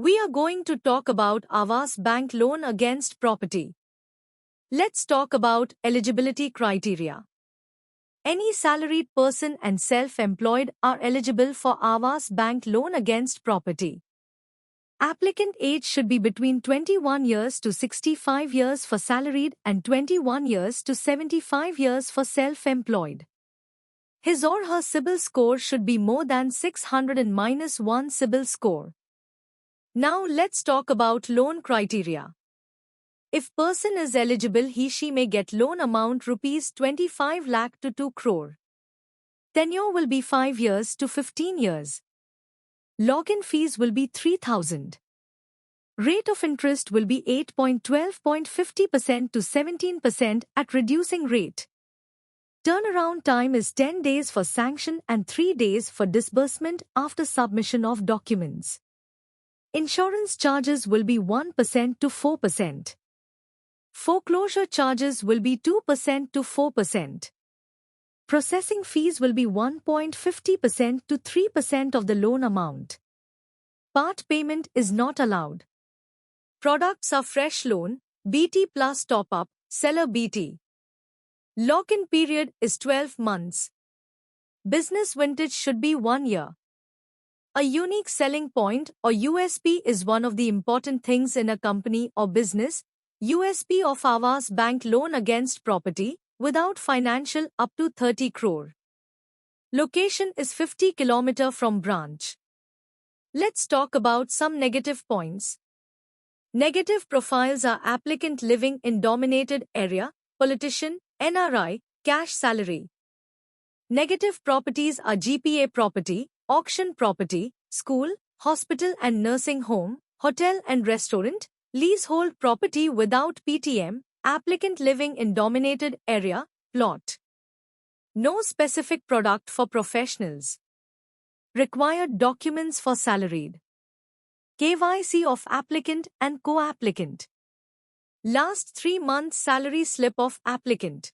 We are going to talk about Aavas Bank Loan Against Property. Let's talk about eligibility criteria. Any salaried person and self-employed are eligible for Aavas Bank Loan Against Property. Applicant age should be between 21 years to 65 years for salaried and 21 years to 75 years for self-employed. His or her CIBIL score should be more than 600 and -1 CIBIL score. Now let's talk about loan criteria. If person is eligible, he/she may get loan amount rupees 25 lakh to 2 crore. Tenure will be 5 years to 15 years. Login fees will be 3,000. Rate of interest will be 8.12.50% to 17% at reducing rate. Turnaround time is 10 days for sanction and 3 days for disbursement after submission of documents. Insurance charges will be 1% to 4%. Foreclosure charges will be 2% to 4%. Processing fees will be 1.50% to 3% of the loan amount. Part payment is not allowed. Products are fresh loan, BT plus top-up, seller BT. Lock-in period is 12 months. Business vintage should be 1 year. A unique selling point or USP is one of the important things in a company or business. USP of Aavas Bank Loan Against Property, without financial up to 30 crore. Location is 50 km from branch. Let's talk about some negative points. Negative profiles are applicant living in dominated area, politician, NRI, cash salary. Negative properties are GPA property, auction property, school, hospital and nursing home, hotel and restaurant, leasehold property without PTM, applicant living in dominated area, plot. No specific product for professionals. Required documents for salaried. KYC of applicant and co-applicant. Last 3 months salary slip of applicant.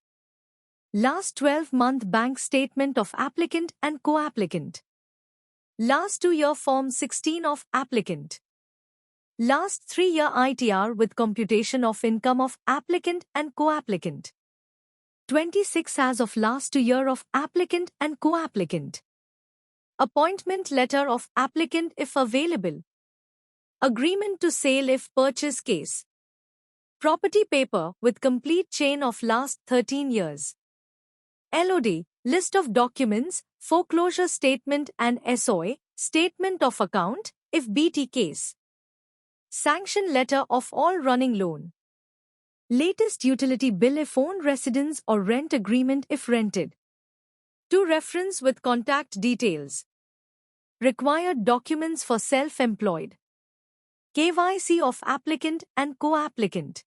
Last 12-month bank statement of applicant and co-applicant. Last 2-year Form 16 of applicant. Last 3-year ITR with computation of income of applicant and co-applicant. 26 as of last 2 year of applicant and co-applicant. Appointment letter of applicant if available. Agreement to sale if purchase case. Property paper with complete chain of last 13 years. LOD, list of documents, foreclosure statement and SOA, statement of account, if BT case. Sanction letter of all running loan. Latest utility bill if owned residence or rent agreement if rented. To reference with contact details. Required documents for self-employed. KYC of applicant and co-applicant.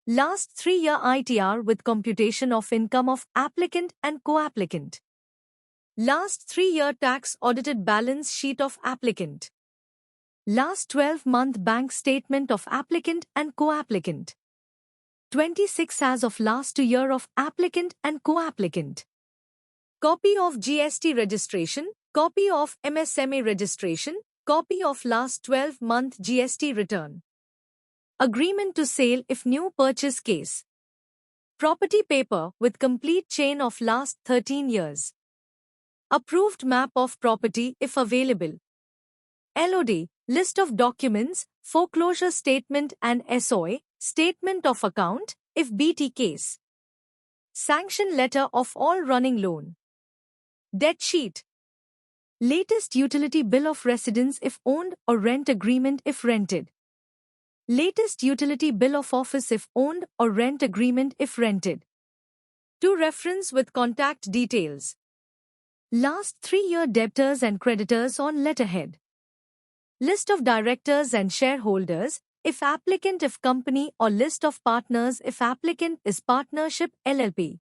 Last 3-year ITR with computation of income of applicant and co-applicant. Last 3-year tax audited balance sheet of applicant. Last 12-month bank statement of applicant and co-applicant. 26 as of last 2 year of applicant and co-applicant. Copy of GST registration, copy of MSME registration, copy of last 12-month GST return. Agreement to sale if new purchase case. Property paper with complete chain of last 13 years. Approved map of property if available. LOD, list of documents, foreclosure statement and SOA, statement of account, if BT case. Sanction letter of all running loan. Debt sheet. Latest utility bill of residence if owned or rent agreement if rented. Latest utility bill of office if owned or rent agreement if rented. To reference with contact details. Last 3-year debtors and creditors on letterhead. List of directors and shareholders, if applicant if company or list of partners if applicant is partnership LLP.